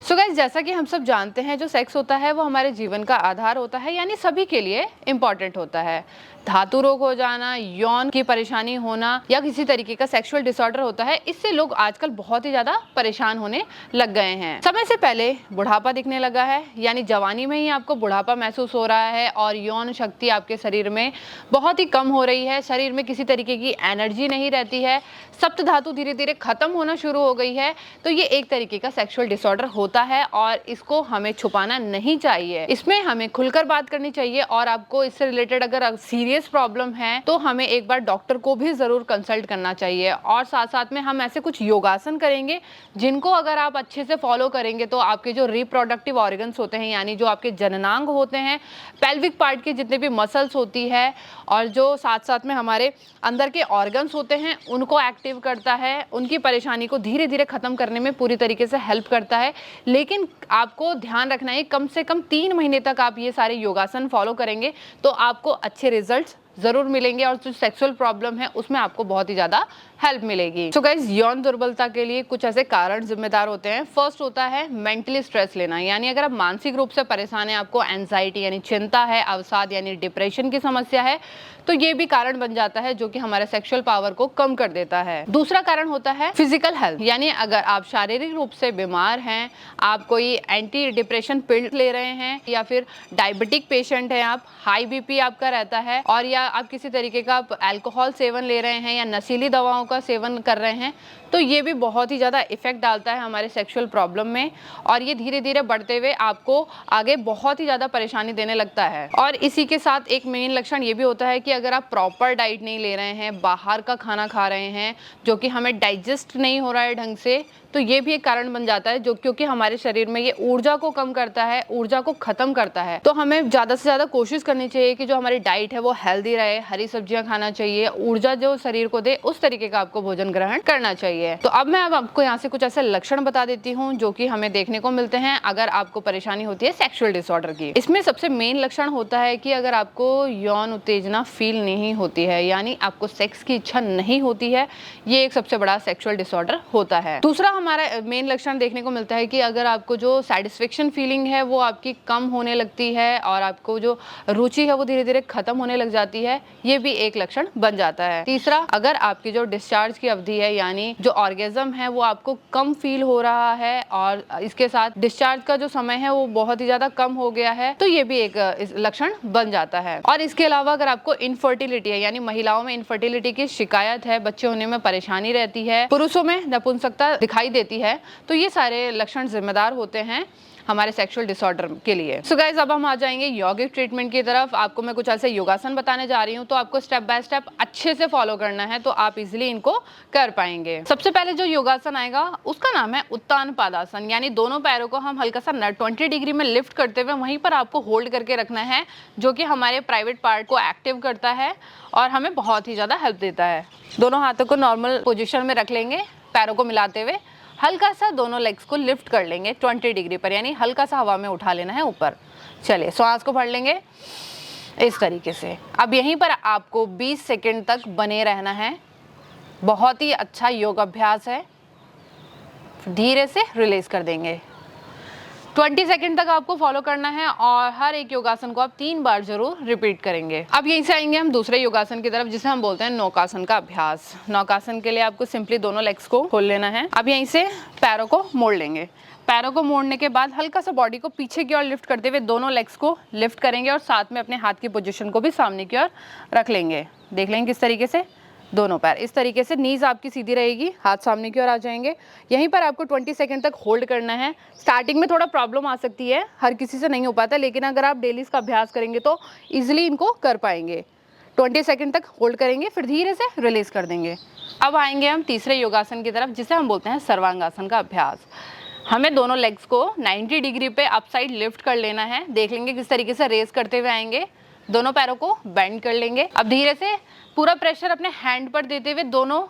So guys, जैसा कि हम सब जानते हैं, जो सेक्स होता है वो हमारे जीवन का आधार होता है, यानी सभी के लिए इम्पॉर्टेंट होता है। धातु रोग हो जाना, यौन की परेशानी होना या किसी तरीके का सेक्सुअल डिसऑर्डर होता है, इससे लोग आजकल बहुत ही ज्यादा परेशान होने लग गए हैं। समय से पहले बुढ़ापा दिखने लगा है, यानी जवानी में ही आपको बुढ़ापा महसूस हो रहा है और यौन शक्ति आपके शरीर में बहुत ही कम हो रही है। शरीर में किसी तरीके की एनर्जी नहीं रहती है, सप्त धातु धीरे धीरे खत्म होना शुरू हो गई है। तो ये एक तरीके का सेक्सुअल डिसऑर्डर होता है और इसको हमें छुपाना नहीं चाहिए। इसमें हमें खुलकर बात करनी चाहिए और आपको इससे रिलेटेड अगर सीरियस प्रॉब्लम है तो हमें एक बार डॉक्टर को भी जरूर कंसल्ट करना चाहिए। और साथ साथ में हम ऐसे कुछ योगासन करेंगे जिनको अगर आप अच्छे से फॉलो करेंगे तो आपके जो रिप्रोडक्टिव ऑर्गन्स होते हैं, यानी जो आपके जननांग होते हैं, पेल्विक पार्ट की जितने भी मसल्स होती है और जो साथ साथ में हमारे अंदर के ऑर्गन्स होते हैं, उनको एक्टिव करता है, उनकी परेशानी को धीरे धीरे खत्म करने में पूरी तरीके से हेल्प करता है। लेकिन आपको ध्यान रखना है, कम से कम 3 महीने तक आप ये सारे योगासन फॉलो करेंगे तो आपको अच्छे रिजल्ट्स जरूर मिलेंगे और जो सेक्सुअल प्रॉब्लम है उसमें आपको बहुत ही ज्यादा हेल्प मिलेगी। सो गाइस, यौन दुर्बलता के लिए कुछ ऐसे कारण जिम्मेदार होते हैं। फर्स्ट होता है मेंटली स्ट्रेस लेना, यानी अगर आप मानसिक रूप से परेशान हैं, आपको एंजाइटी यानी चिंता है, अवसाद यानी डिप्रेशन की समस्या है, तो ये भी कारण बन जाता है जो कि हमारे सेक्सुअल पावर को कम कर देता है। दूसरा कारण होता है फिजिकल हेल्थ, यानी अगर आप शारीरिक रूप से बीमार हैं, आप कोई एंटी डिप्रेशन पिल ले रहे हैं या फिर डायबिटिक पेशेंट हैं, आप हाई बीपी आपका रहता है, और या आप किसी तरीके का अल्कोहल सेवन ले रहे हैं या नशीली दवाओं का सेवन कर रहे हैं, तो ये भी बहुत ही ज़्यादा इफेक्ट डालता है हमारे सेक्सुअल प्रॉब्लम में और ये धीरे धीरे बढ़ते हुए आपको आगे बहुत ही ज़्यादा परेशानी देने लगता है। और इसी के साथ एक मेन लक्षण ये भी होता है कि अगर आप प्रॉपर डाइट नहीं ले रहे हैं, बाहर का खाना खा रहे हैं जो कि हमें डाइजेस्ट नहीं हो रहा है ढंग से, तो ये भी एक कारण बन जाता है, जो क्योंकि हमारे शरीर में ये ऊर्जा को कम करता है, ऊर्जा को खत्म करता है। तो हमें ज़्यादा से ज़्यादा कोशिश करनी चाहिए कि जो हमारी डाइट है वो हेल्दी रहे, हरी सब्जियां खाना चाहिए, ऊर्जा जो शरीर को दे उस तरीके का आपको भोजन ग्रहण करना चाहिए। तो अब मैं आपको यहाँ से कुछ ऐसे लक्षण बता देती हूँ जो कि हमें देखने को मिलते हैं अगर आपको परेशानी होती है सेक्सुअल डिसऑर्डर की। इसमें सबसे मेन लक्षण होता है कि अगर आपको यौन उत्तेजना फील नहीं होती है, यानी आपको सेक्स की इच्छा नहीं होती है, ये एक सबसे बड़ा सेक्सुअल डिसऑर्डर होता है। दूसरा हमारा मेन लक्षण देखने को मिलता है कि अगर आपको जो सैटिस्फेक्शन फीलिंग है वो आपकी कम होने लगती है और आपको जो रुचि है वो धीरे धीरे खत्म होने लग जाती है, ये भी एक लक्षण बन जाता है। तीसरा, अगर आपकी जो डिस्चार्ज की अवधि है, यानी जो ऑर्गेज्म है वो आपको कम फील हो रहा है और इसके साथ डिस्चार्ज का जो समय है वो बहुत ही ज्यादा कम हो गया है, तो ये भी एक लक्षण बन जाता है। और इसके अलावा अगर आपको इनफर्टिलिटी है, यानी महिलाओं में इनफर्टिलिटी की शिकायत है, बच्चे होने में परेशानी रहती है, पुरुषों में नपुंसकता दिखाई देती है, तो ये सारे लक्षण जिम्मेदार होते हैं हमारे सेक्सुअल डिसऑर्डर के लिए। सो गाइस, अब हम आ जाएंगे यौगिक ट्रीटमेंट की तरफ। आपको मैं कुछ ऐसे योगासन बताने जा रही हूँ, तो आपको स्टेप बाय स्टेप अच्छे से फॉलो करना है, तो आप इजिली इनको कर पाएंगे। सबसे पहले जो योगासन आएगा उसका नाम है उत्तान पादासन, यानी दोनों पैरों को हम हल्का सा 20 डिग्री में लिफ्ट करते हुए वहीं पर आपको होल्ड करके रखना है, जो कि हमारे प्राइवेट पार्ट को एक्टिव करता है और हमें बहुत ही ज्यादा हेल्प देता है। दोनों हाथों को नॉर्मल पोजिशन में रख लेंगे, पैरों को मिलाते हुए हल्का सा दोनों लेग्स को लिफ्ट कर लेंगे 20 डिग्री पर, यानी हल्का सा हवा में उठा लेना है ऊपर। चलिए, सांस को भर लेंगे इस तरीके से। अब यहीं पर आपको 20 सेकंड तक बने रहना है। बहुत ही अच्छा योग अभ्यास है। धीरे से रिलीज कर देंगे। 20 सेकंड तक आपको फॉलो करना है और हर एक योगासन को आप 3 बार जरूर रिपीट करेंगे। अब यहीं से आएंगे हम दूसरे योगासन की तरफ, जिसे हम बोलते हैं नौकासन का अभ्यास। नौकासन के लिए आपको सिंपली दोनों लेग्स को खोल लेना है। अब यहीं से पैरों को मोड़ लेंगे। पैरों को मोड़ने के बाद हल्का सा बॉडी को पीछे की ओर लिफ्ट करते हुए दोनों लेग्स को लिफ्ट करेंगे और साथ में अपने हाथ की पोजीशन को भी सामने की ओर रख लेंगे। देख लेंगे किस तरीके से, दोनों पैर इस तरीके से, नीज आपकी सीधी रहेगी, हाथ सामने की ओर आ जाएंगे। यहीं पर आपको 20 सेकंड तक होल्ड करना है। स्टार्टिंग में थोड़ा प्रॉब्लम आ सकती है, हर किसी से नहीं हो पाता, लेकिन अगर आप डेली इसका अभ्यास करेंगे तो इजीली इनको कर पाएंगे। 20 सेकंड तक होल्ड करेंगे, फिर धीरे से रिलीज कर देंगे। अब आएंगे हम तीसरे योगासन की तरफ, जिसे हम बोलते हैं सर्वांगासन का अभ्यास। हमें दोनों लेग्स को 90 डिग्री पे अप साइड लिफ्ट कर लेना है। देख लेंगे किस तरीके से रेस करते हुए आएंगे। दोनों पैरों को बेंड कर लेंगे। अब धीरे से पूरा प्रेशर अपने हैंड पर देते हुए दोनों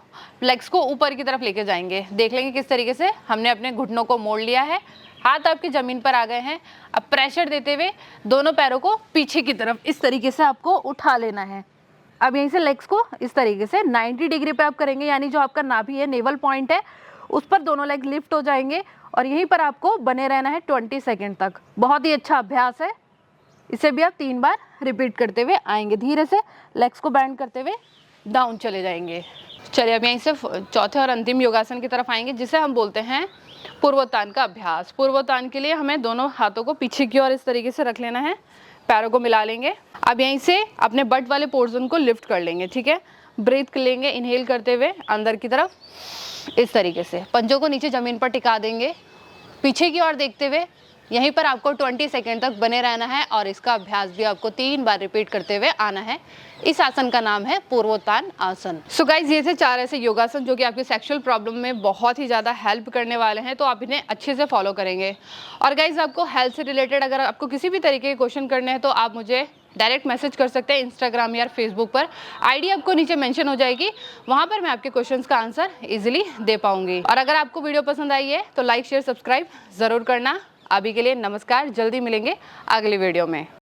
लेग्स को ऊपर की तरफ लेके जाएंगे। देख लेंगे किस तरीके से हमने अपने घुटनों को मोड़ लिया है, हाथ आपकी जमीन पर आ गए हैं। अब प्रेशर देते हुए दोनों पैरों को पीछे की तरफ इस तरीके से आपको उठा लेना है। अब यहीं से लेग्स को इस तरीके से 90 डिग्री पे आप करेंगे, यानी जो आपका नाभि है, नेवल पॉइंट है, उस पर दोनों लेग लिफ्ट हो जाएंगे और यहीं पर आपको बने रहना है 20 सेकेंड तक। बहुत ही अच्छा अभ्यास है, इसे भी आप 3 बार रिपीट करते हुए आएंगे। धीरे से लेग्स को बैंड करते हुए डाउन चले जाएंगे। चलिए अब यहीं से चौथे और अंतिम योगासन की तरफ आएंगे, जिसे हम बोलते हैं पूर्वोत्थान का अभ्यास। पूर्वोत्थान के लिए हमें दोनों हाथों को पीछे की ओर इस तरीके से रख लेना है, पैरों को मिला लेंगे। अब यहीं से अपने बट वाले पोर्शन को लिफ्ट कर लेंगे, ठीक है। ब्रीथ लेंगे इनहेल करते हुए अंदर की तरफ, इस तरीके से पंजों को नीचे ज़मीन पर टिका देंगे, पीछे की ओर देखते हुए। यहीं पर आपको 20 सेकेंड तक बने रहना है और इसका अभ्यास भी आपको 3 बार रिपीट करते हुए आना है। इस आसन का नाम है पूर्वोत्थान आसन। सो गाइज, ये थे 4 ऐसे योगासन जो कि आपकी सेक्सुअल प्रॉब्लम में बहुत ही ज़्यादा हेल्प करने वाले हैं, तो आप इन्हें अच्छे से फॉलो करेंगे। और गाइज, आपको हेल्थ से रिलेटेड अगर आपको किसी भी तरीके के क्वेश्चन करने हैं तो आप मुझे डायरेक्ट मैसेज कर सकते हैं इंस्टाग्राम या फेसबुक पर। आईडी आपको नीचे मेंशन हो जाएगी, वहां पर मैं आपके क्वेश्चंस का आंसर इजीली दे पाऊंगी। और अगर आपको वीडियो पसंद आई है तो लाइक शेयर सब्सक्राइब जरूर करना। अभी के लिए नमस्कार, जल्दी मिलेंगे अगली वीडियो में।